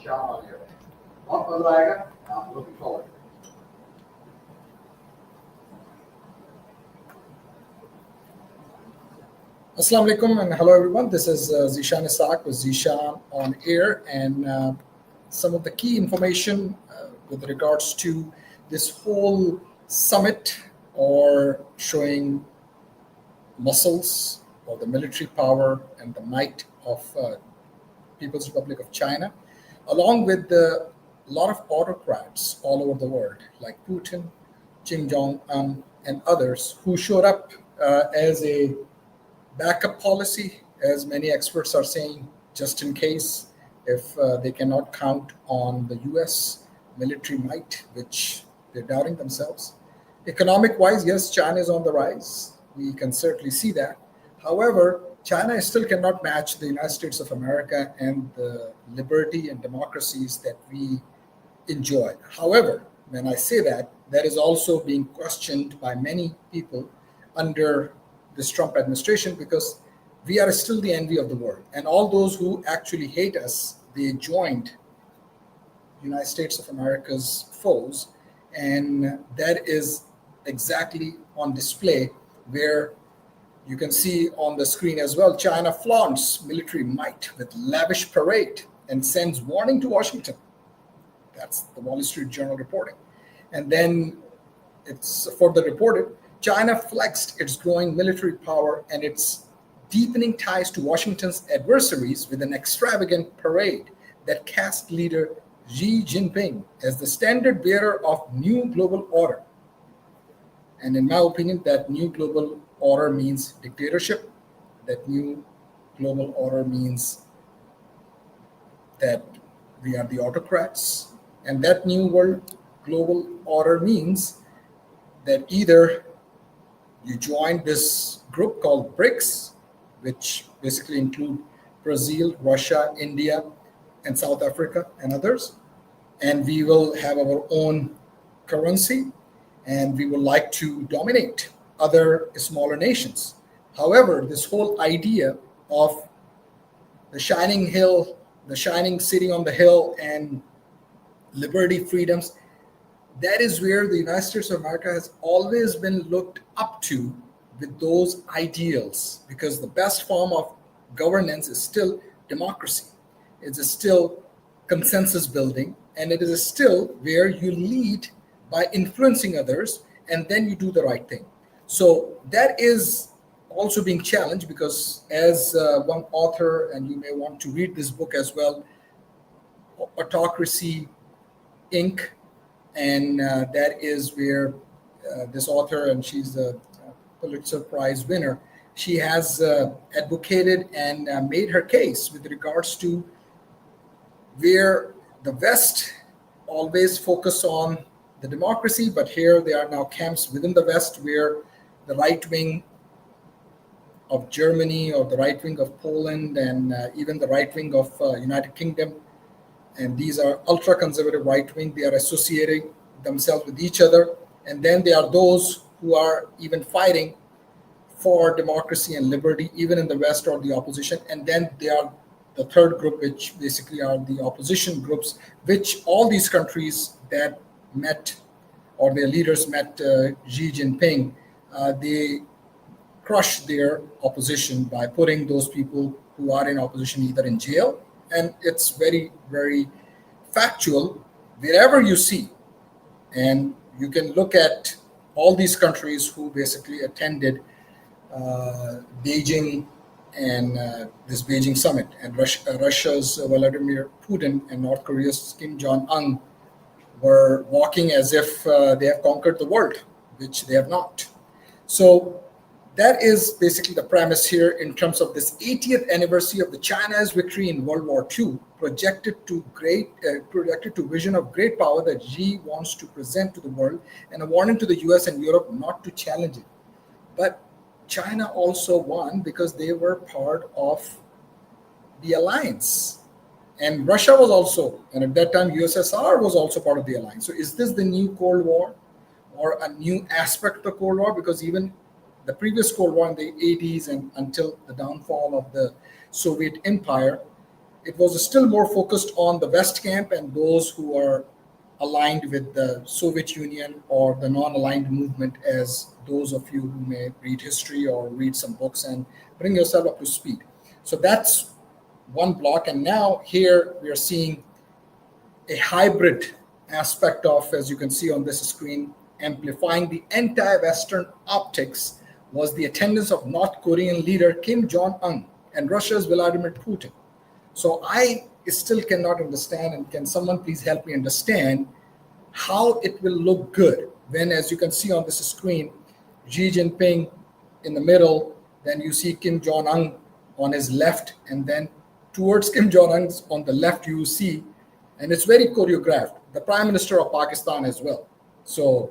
इंशाअल्लाह बहुत मजा आएगा. I'm looking forward. Assalamu alaikum and hello everyone. This is Zishan Isaac with Zishan on air, and some of the key information with regards to this whole summit, or showing muscles or the military power and the might of People's Republic of China, along with a lot of autocrats all over the world, like Putin, Kim Jong-un, and others who showed up as a backup policy, as many experts are saying, just in case if they cannot count on the US military might, which they're doubting themselves. Economic wise, yes, China is on the rise. We can certainly see that. However, China still cannot match the United States of America and the liberty and democracies that we enjoy. However, when I say that, that is also being questioned by many people under this Trump administration, because we are still the envy of the world. And all those who actually hate us, they joined United States of America's foes. And that is exactly on display, where you can see on the screen as well. China flaunts military might with lavish parade and sends warning to Washington. That's the Wall Street Journal reporting. And then it's further reported, China flexed its growing military power and its deepening ties to Washington's adversaries with an extravagant parade that cast leader Xi Jinping as the standard bearer of new global order. And in my opinion, that new global order means dictatorship. That new global order means that we are the autocrats. And that new world global order means that either you join this group called BRICS, which basically include Brazil, Russia, India, and South Africa, and others. And we will have our own currency, and we would like to dominate other smaller nations. However, this whole idea of the shining hill, the shining city on the hill, and liberty, freedoms, that is where the United States of America has always been looked up to, with those ideals, because the best form of governance is still democracy. It is still consensus building, and it is still where you lead by influencing others, and then you do the right thing. So that is also being challenged, because as one author, and you may want to read this book as well, Autocracy Inc., and that is where this author, and she's a Pulitzer Prize winner, she has advocated and made her case with regards to where the West always focus on the democracy, but here there are now camps within the West where the right wing of Germany, or the right wing of Poland, and even the right wing of United Kingdom, and these are ultra-conservative right wing, they are associating themselves with each other. And then there are those who are even fighting for democracy and liberty, even in the West, or the opposition. And then there are the third group, which basically are the opposition groups, which all these countries that met, or their leaders met Xi Jinping, they crushed their opposition by putting those people who are in opposition either in jail. And it's very, very factual wherever you see. And you can look at all these countries who basically attended Beijing and this Beijing summit. And Russia's Vladimir Putin and North Korea's Kim Jong-un were walking as if they have conquered the world, which they have not. So that is basically the premise here in terms of this 80th anniversary of the China's victory in World War II, projected to vision of great power that Xi wants to present to the world, and a warning to the US and Europe not to challenge it. But China also won because they were part of the alliance. And Russia was also, and at that time USSR was also part of the alliance. So is this the new Cold War, or a new aspect of the Cold War? Because even the previous Cold War in the 80s and until the downfall of the Soviet Empire, it was still more focused on the West camp and those who are aligned with the Soviet Union or the non-aligned movement, as those of you who may read history or read some books and bring yourself up to speed. So that's one block. And now here we are seeing a hybrid aspect of, as you can see on this screen, amplifying the anti-Western optics was the attendance of North Korean leader Kim Jong-un and Russia's Vladimir Putin. So I still cannot understand, and can someone please help me understand how it will look good when, as you can see on this screen, Xi Jinping in the middle, then you see Kim Jong-un on his left, and then towards Kim Jong-un on the left you see, and it's very choreographed, the Prime Minister of Pakistan as well. So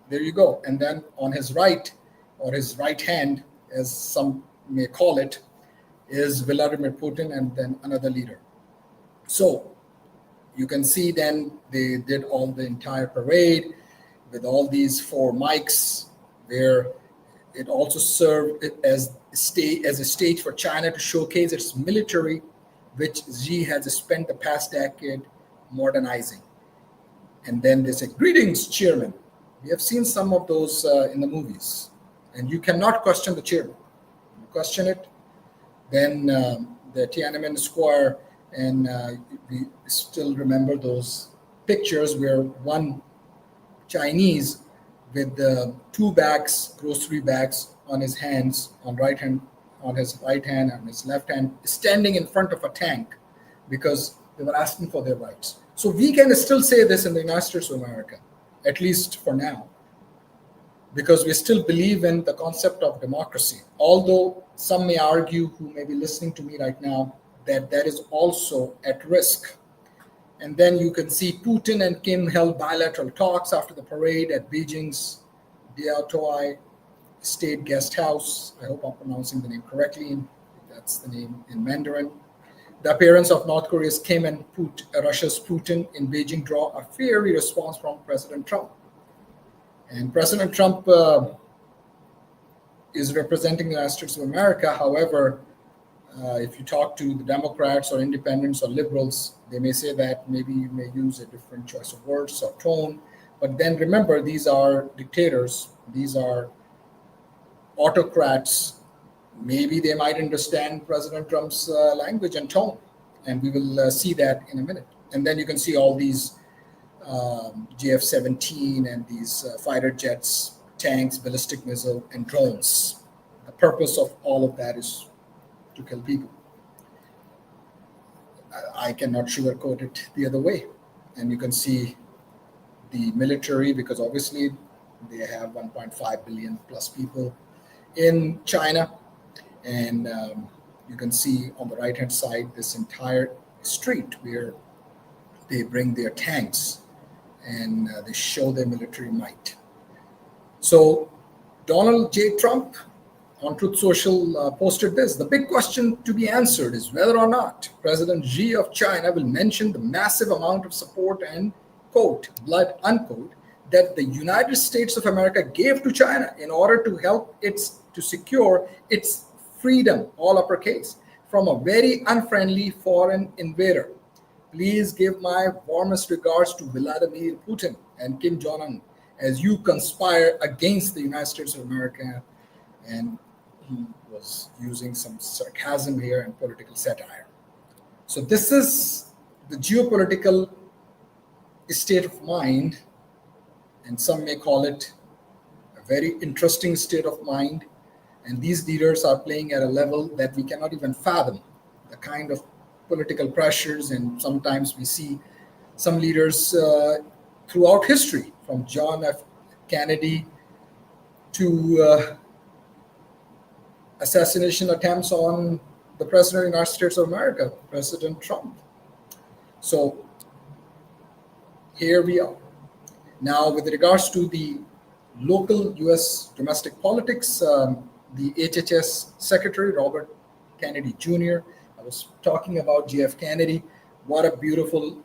there you go. And then on his right, or his right hand, as some may call it, is Vladimir Putin, and then another leader. So you can see then they did all the entire parade with all these four mics, where it also served as a stage for China to showcase its military, which Xi has spent the past decade modernizing. And then they say, "Greetings, Chairman." We have seen some of those in the movies, and you cannot question the chairman. You question it, then the Tiananmen Square, and we still remember those pictures where one Chinese with two bags, grocery bags on his hands, on his right hand and his left hand, standing in front of a tank because they were asking for their rights. So we can still say this in the United States of America, at least for now, because we still believe in the concept of democracy. Although some may argue, who may be listening to me right now, that that is also at risk. And then you can see Putin and Kim held bilateral talks after the parade at Beijing's Diaoyuan State Guest House. I hope I'm pronouncing the name correctly. That's the name in Mandarin. The appearance of North Korea's Kim and Russia's Putin in Beijing draw a fiery response from President Trump. And President Trump is representing the United States of America. However, if you talk to the Democrats or independents or liberals, they may say that maybe you may use a different choice of words or tone. But then remember, these are dictators. These are autocrats. Maybe they might understand President Trump's language and tone. And we will see that in a minute. And then you can see all these JF-17 and these fighter jets, tanks, ballistic missile, and drones. The purpose of all of that is to kill people. I cannot sugarcoat it the other way. And you can see the military, because obviously they have 1.5 billion plus people in China. And you can see on the right-hand side this entire street where they bring their tanks and they show their military might. So Donald J. Trump on Truth Social posted this: "The big question to be answered is whether or not President Xi of China will mention the massive amount of support and, quote, blood, unquote, that the United States of America gave to China in order to help to secure its freedom, all uppercase, from a very unfriendly foreign invader. Please give my warmest regards to Vladimir Putin and Kim Jong-un as you conspire against the United States of America." And he was using some sarcasm here and political satire. So this is the geopolitical state of mind, and some may call it a very interesting state of mind. And these leaders are playing at a level that we cannot even fathom, the kind of political pressures. And sometimes we see some leaders throughout history, from John F. Kennedy to assassination attempts on the President of the United States of America, President Trump. So here we are. Now, with regards to the local U.S. domestic politics, the HHS Secretary, Robert Kennedy Jr., I was talking about JF Kennedy, what a beautiful,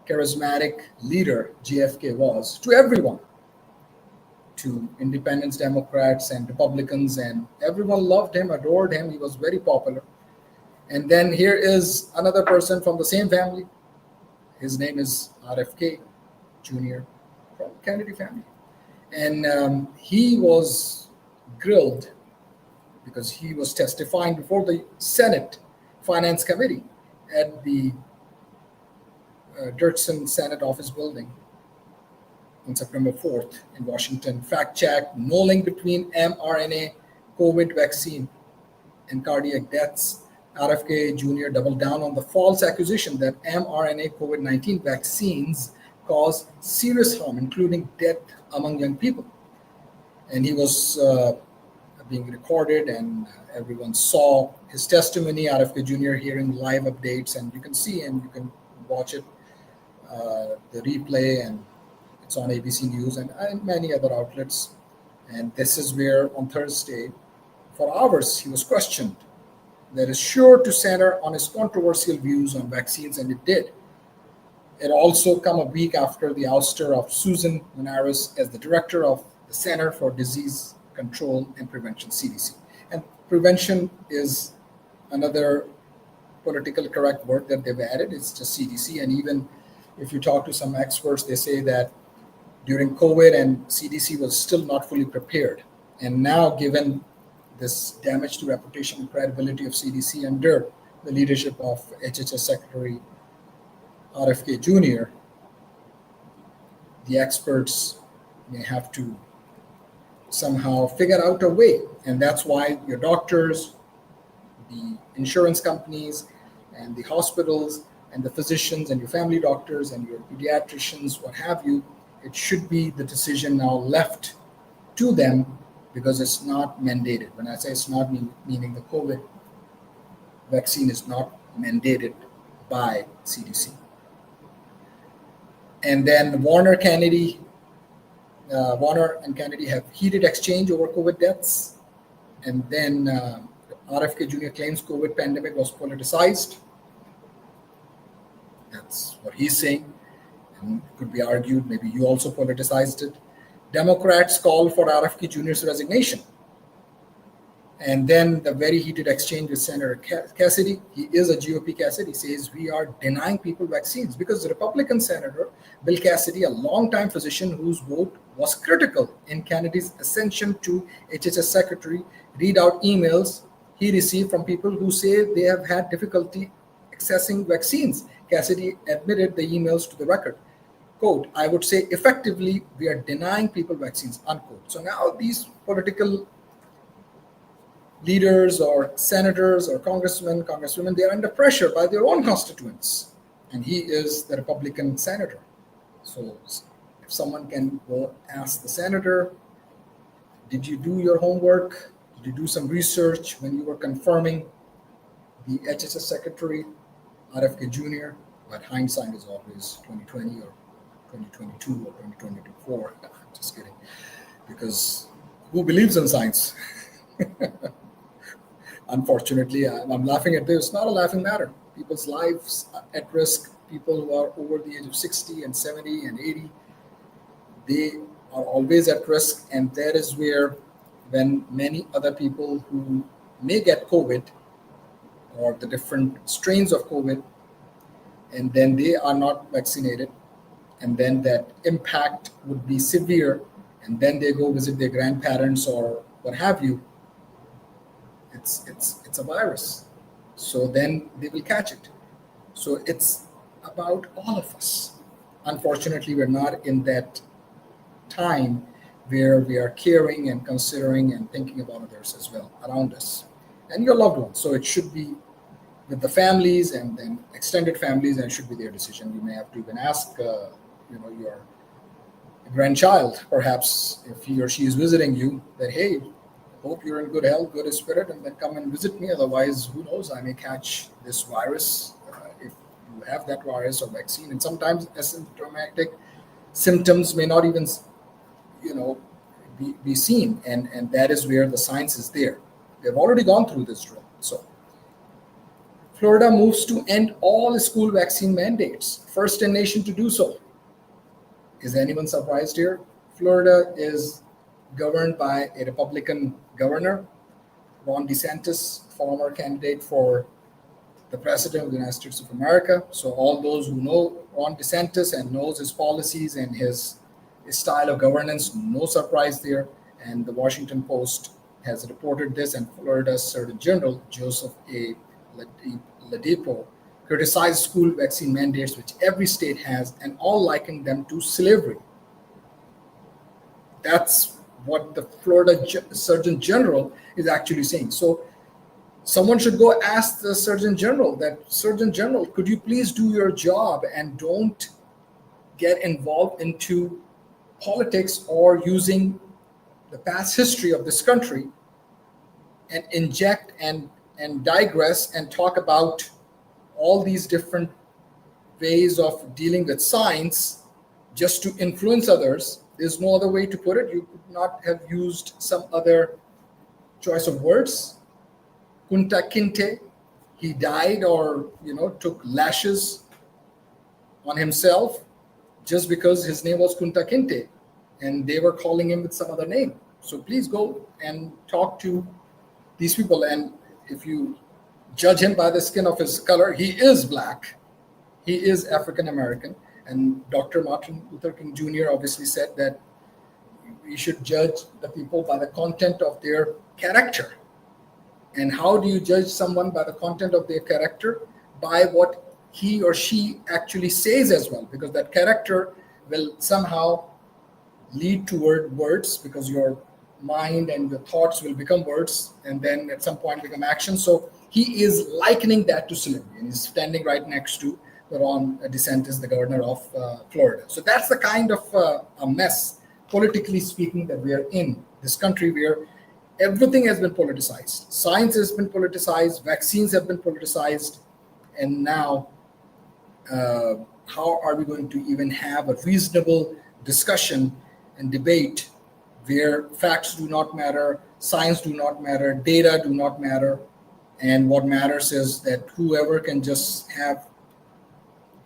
charismatic leader JFK was to everyone, to independents, Democrats, and Republicans, and everyone loved him, adored him. He was very popular. And then here is another person from the same family. His name is RFK Jr. from Kennedy family. And he was grilled because he was testifying before the Senate Finance Committee at the Dirksen Senate Office building on September 4th in Washington. Fact check, no link between mRNA COVID vaccine and cardiac deaths. RFK Jr. doubled down on the false accusation that mRNA COVID 19 vaccines cause serious harm, including death among young people. And he was being recorded, and everyone saw his testimony. RFK Jr. hearing live updates, and you can see and you can watch it, the replay, and it's on ABC News and many other outlets. And this is where on Thursday, for hours, he was questioned. That is sure to center on his controversial views on vaccines, and it did. It also come a week after the ouster of Susan Linares as the director of the Center for Disease Control and Prevention, CDC. And prevention is another politically correct word that they've added. It's just CDC. And even if you talk to some experts, they say that during COVID and CDC was still not fully prepared. And now, given this damage to reputation and credibility of CDC under the leadership of HHS Secretary RFK Jr., the experts may have to somehow figure out a way. And that's why your doctors, the insurance companies, and the hospitals, and the physicians, and your family doctors, and your pediatricians, what have you, it should be the decision now left to them, because it's not mandated. When I say it's not, meaning the COVID vaccine is not mandated by CDC. And then Warner and Kennedy have heated exchange over COVID deaths. And then RFK Jr. claims COVID pandemic was politicized. That's what he's saying. And it could be argued, maybe you also politicized it. Democrats call for RFK Jr.'s resignation. And then the very heated exchange with Senator Cassidy. He is a GOP Cassidy. Says we are denying people vaccines because the Republican Senator Bill Cassidy, a longtime physician whose vote was critical in Kennedy's ascension to HHS Secretary, read out emails he received from people who say they have had difficulty accessing vaccines. Cassidy admitted the emails to the record. Quote, I would say effectively, we are denying people vaccines, unquote. So now these political leaders or senators or congresswomen, they are under pressure by their own constituents. And he is the Republican senator. So if someone can go ask the senator, did you do your homework? Did you do some research when you were confirming the HHS Secretary, RFK Jr.? But hindsight is always 2020 or 2022 or 2024. Just kidding. Because who believes in science? Unfortunately, I'm laughing at this. It's not a laughing matter. People's lives are at risk. People who are over the age of 60 and 70 and 80, they are always at risk. And that is where, when many other people who may get COVID or the different strains of COVID, and then they are not vaccinated, and then that impact would be severe, and then they go visit their grandparents or what have you, it's a virus. So then they will catch it. So it's about all of us. Unfortunately, we're not in that time where we are caring and considering and thinking about others as well around us and your loved ones. So it should be with the families and then extended families, and it should be their decision. You may have to even ask, your grandchild, perhaps if he or she is visiting you, that, hey, hope you're in good health, good spirit, and then come and visit me. Otherwise, who knows, I may catch this virus if you have that virus or vaccine. And sometimes asymptomatic symptoms may not even, be seen. And that is where the science is there. They've already gone through this drill. So Florida moves to end all school vaccine mandates. First in nation to do so. Is anyone surprised here? Florida is governed by a Republican governor, Ron DeSantis, former candidate for the President of the United States of America. So all those who know Ron DeSantis and knows his policies and his style of governance, no surprise there. And the Washington Post has reported this, and Florida's Surgeon General Joseph A. Ladapo criticized school vaccine mandates, which every state has, and all likened them to slavery. That's what the Florida Surgeon General is actually saying. So someone should go ask the Surgeon General that, Surgeon General, could you please do your job and don't get involved into politics or using the past history of this country and inject and digress and talk about all these different ways of dealing with science just to influence others. There's no other way to put it. You could not have used some other choice of words. Kunta Kinte, he died or took lashes on himself just because his name was Kunta Kinte and they were calling him with some other name. So please go and talk to these people. And if you judge him by the skin of his color, he is black. He is African American. And Dr. Martin Luther King Jr. obviously said that we should judge the people by the content of their character. And how do you judge someone by the content of their character? By what he or she actually says as well, because that character will somehow lead toward words, because your mind and your thoughts will become words and then at some point become action. So he is likening that to slavery, and he's standing right next to Ron DeSantis, the governor of Florida. So that's the kind of a mess, politically speaking, that we are in this country, where everything has been politicized. Science has been politicized, vaccines have been politicized, and now how are we going to even have a reasonable discussion and debate where facts do not matter, science do not matter, data do not matter, and what matters is that whoever can just have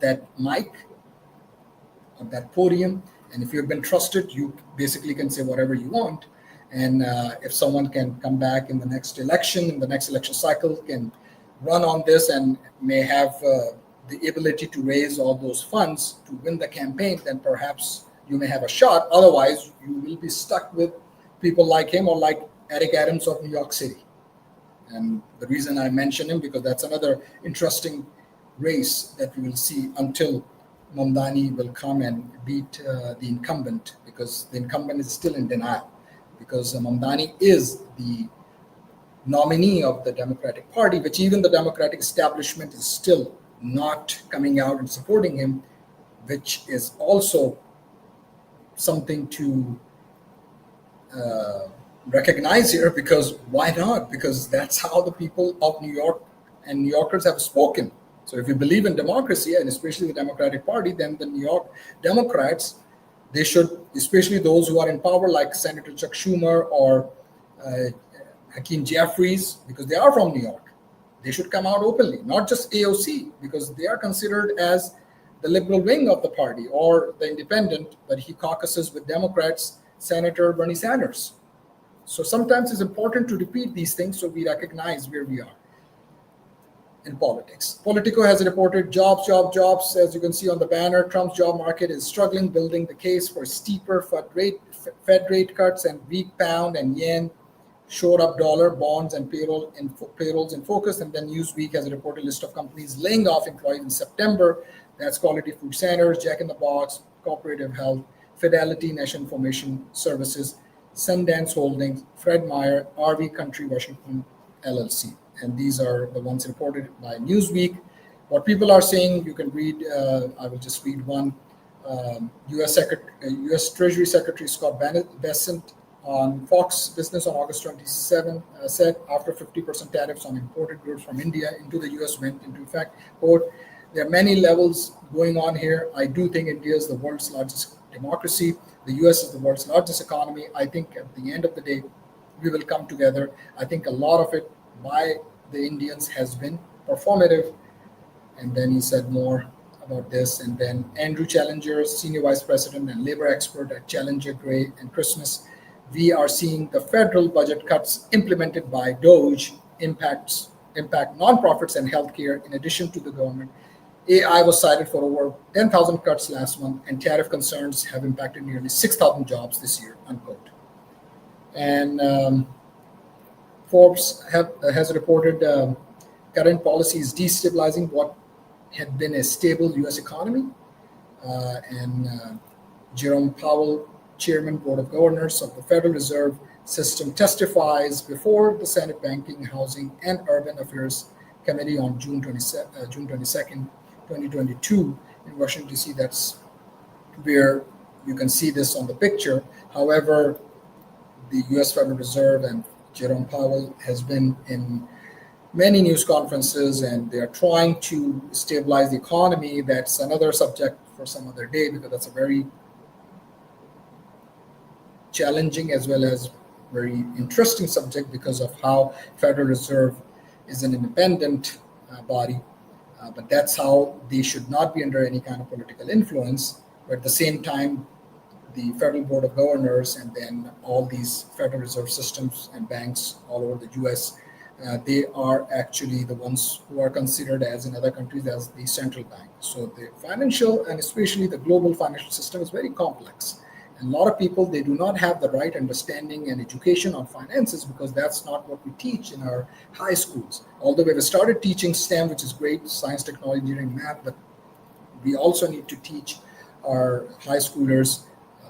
that mic or that podium, and if you've been trusted, you basically can say whatever you want. And if someone can come back in the next election, in the next election cycle, can run on this and may have the ability to raise all those funds to win the campaign, then perhaps you may have a shot. Otherwise, you will be stuck with people like him or like Eric Adams of New York City. And the reason I mention him, because that's another interesting race that we will see until Mamdani will come and beat the incumbent, because the incumbent is still in denial, because Mamdani is the nominee of the Democratic Party, which even the Democratic establishment is still not coming out and supporting him, which is also something to recognize here, because why not? Because that's how the people of New York and New Yorkers have spoken. So if you believe in democracy, and especially the Democratic Party, then the New York Democrats, they should, especially those who are in power, like Senator Chuck Schumer or Hakeem Jeffries, because they are from New York, they should come out openly, not just AOC, because they are considered as the liberal wing of the party, or the independent, but he caucuses with Democrats, Senator Bernie Sanders. So sometimes it's important to repeat these things so we recognize where we are in politics. Politico has reported jobs. As you can see on the banner, Trump's job market is struggling, building the case for steeper Fed rate cuts, and weak pound and yen showed up dollar, bonds, and payrolls in focus. And then Newsweek has a reported list of companies laying off employees in September. That's Quality Food Centers, Jack in the Box, Cooperative Health, Fidelity National Information Services, Sundance Holdings, Fred Meyer, RV Country Washington LLC. And these are the ones reported by Newsweek. What people are saying, you can read, I will just read one. U.S. Treasury Secretary Scott Bessent on Fox Business on August 27 said, after 50% tariffs on imported goods from India into the U.S. went into effect, quote, there are many levels going on here. I do think India is the world's largest democracy. The U.S. is the world's largest economy. I think at the end of the day, we will come together. I think a lot of it by the Indians has been performative. And then he said more about this. And then Andrew Challenger, Senior Vice President and Labor Expert at Challenger, Gray and Christmas. We are seeing the federal budget cuts implemented by DOGE impact impact nonprofits and healthcare. In addition to the government, AI was cited for over 10,000 cuts last month, and tariff concerns have impacted nearly 6,000 jobs this year, unquote. And Forbes has reported current policy is destabilizing what had been a stable U.S. economy. And Jerome Powell, Chairman, Board of Governors of the Federal Reserve System, testifies before the Senate Banking, Housing, and Urban Affairs Committee on June 22nd, 2022 in Washington, D.C. That's where you can see this on the picture. However, the U.S. Federal Reserve and Jerome Powell has been in many news conferences, and they are trying to stabilize the economy. That's another subject for some other day, because that's a very challenging as well as very interesting subject, because of how Federal Reserve is an independent body, but that's how they should not be under any kind of political influence. But at the same time, the Federal Board of Governors and then all these Federal Reserve systems and banks all over the U.S., they are actually the ones who are considered, as in other countries, as the central bank. So the financial and especially the global financial system is very complex. And a lot of people, they do not have the right understanding and education on finances, because that's not what we teach in our high schools. Although we have started teaching STEM, which is great, science, technology, engineering, math, but we also need to teach our high schoolers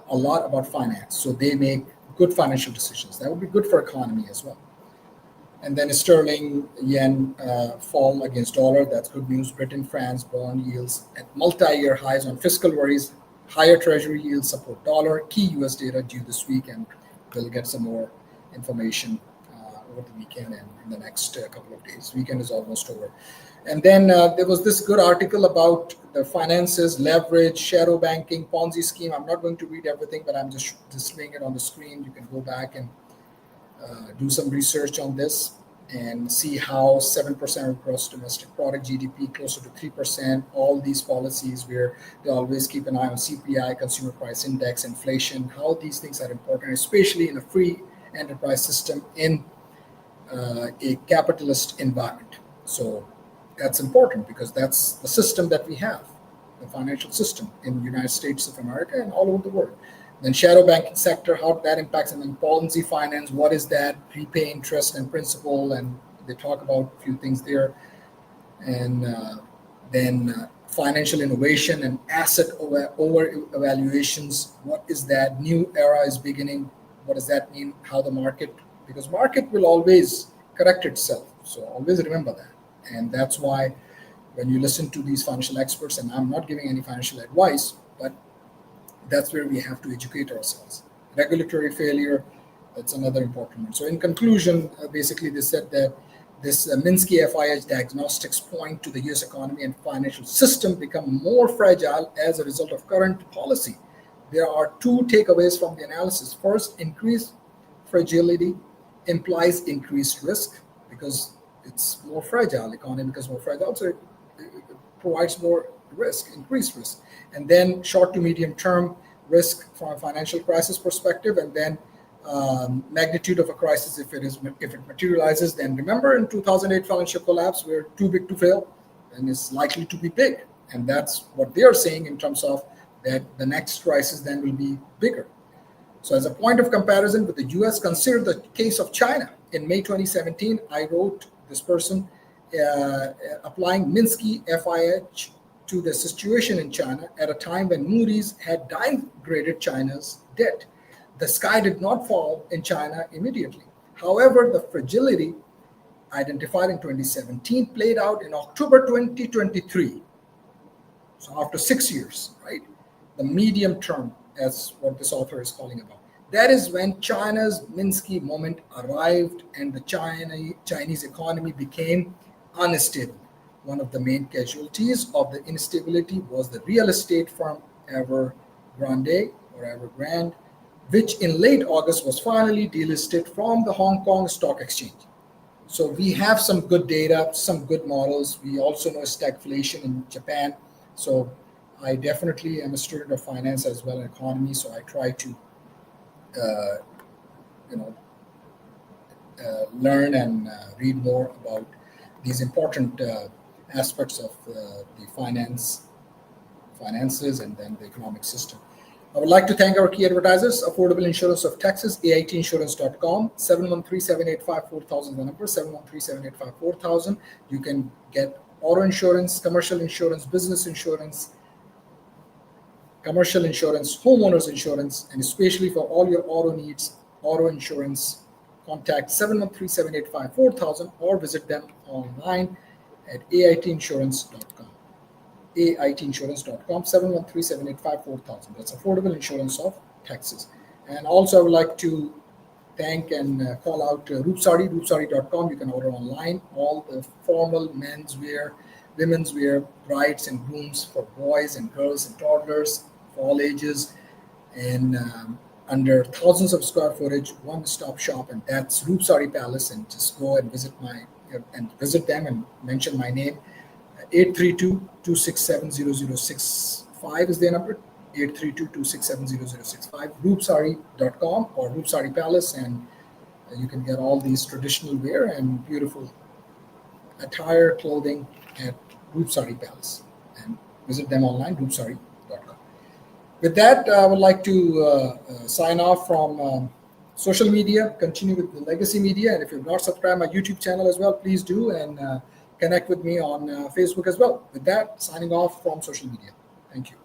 a lot about finance, so they make good financial decisions. That would be good for economy as well. And then sterling yen fall against dollar. That's good news. Britain, France bond yields at multi-year highs on fiscal worries. Higher treasury yields support dollar. Key U.S. data due this week, and we'll get some more information over the weekend and in the next couple of days. Weekend is almost over. And then there was this good article about the finances, leverage, shadow banking, Ponzi scheme. I'm not going to read everything, but I'm just displaying it on the screen. You can go back and do some research on this and see how 7% of gross domestic product, GDP, closer to 3%, all these policies where they always keep an eye on CPI, consumer price index, inflation, how these things are important, especially in a free enterprise system in a capitalist environment. So that's important, because that's the system that we have, the financial system in the United States of America and all over the world. Then shadow banking sector, how that impacts, and then Ponzi finance, what is that? Prepay interest and principal, and they talk about a few things there. And then financial innovation and asset over evaluations. What is that? New era is beginning. What does that mean? How the market, because market will always correct itself. So always remember that. And that's why when you listen to these financial experts, and I'm not giving any financial advice, but that's where we have to educate ourselves. Regulatory failure, that's another important one. So in conclusion, basically they said that this Minsky FIH diagnostics point to the US economy and financial system become more fragile as a result of current policy. There are two takeaways from the analysis. First, increased fragility implies increased risk, because it's more fragile, economy becomes more fragile, so it provides more risk, increased risk. And then short to medium term risk from a financial crisis perspective, and then magnitude of a crisis if it materializes. Then remember, in 2008 financial collapse, we're too big to fail, and it's likely to be big. And that's what they are saying in terms of that the next crisis then will be bigger. So as a point of comparison with the US, consider the case of China. In May 2017, I wrote this person applying Minsky FIH to the situation in China at a time when Moody's had downgraded China's debt. The sky did not fall in China immediately. However, the fragility identified in 2017 played out in October 2023. So after 6 years, right? The medium term, as what this author is calling about. That is when China's Minsky moment arrived and the Chinese economy became unstable. One of the main casualties of the instability was the real estate firm Evergrande, which in late August was finally delisted from the Hong Kong Stock Exchange. So we have some good data, some good models. We also know stagflation in Japan. So I definitely am a student of finance as well as economy. So I try to, learn and read more about these important aspects of the finances, and then the economic system. I would like to thank our key advertisers, Affordable Insurance of Texas, AITinsurance.com, 713-785-4000, the number, 713-785-4000. You can get auto insurance, commercial insurance, business insurance, commercial insurance, homeowners insurance, and especially for all your auto needs, auto insurance, contact 713-785-4000 or visit them online at AITinsurance.com. AITinsurance.com, 713-785-4000. That's Affordable Insurance of Texas. And also I would like to thank and call out Roopsari, roopsari.com. You can order online all the formal menswear, women's wear, brides and grooms for boys and girls and toddlers for all ages, and under thousands of square footage, one-stop shop, and that's Roopsari Palace. And just go and visit them and mention my name. 832-267-0065 is their number. 832-267-0065. Roopsari.com or Roopsari Palace, and you can get all these traditional wear and beautiful attire, clothing at Roopsari Palace. And visit them online, roopsari.com. With that, I would like to sign off from social media, continue with the legacy media. And if you've not subscribed my YouTube channel as well, please do, and connect with me on Facebook as well. With that, signing off from social media. Thank you.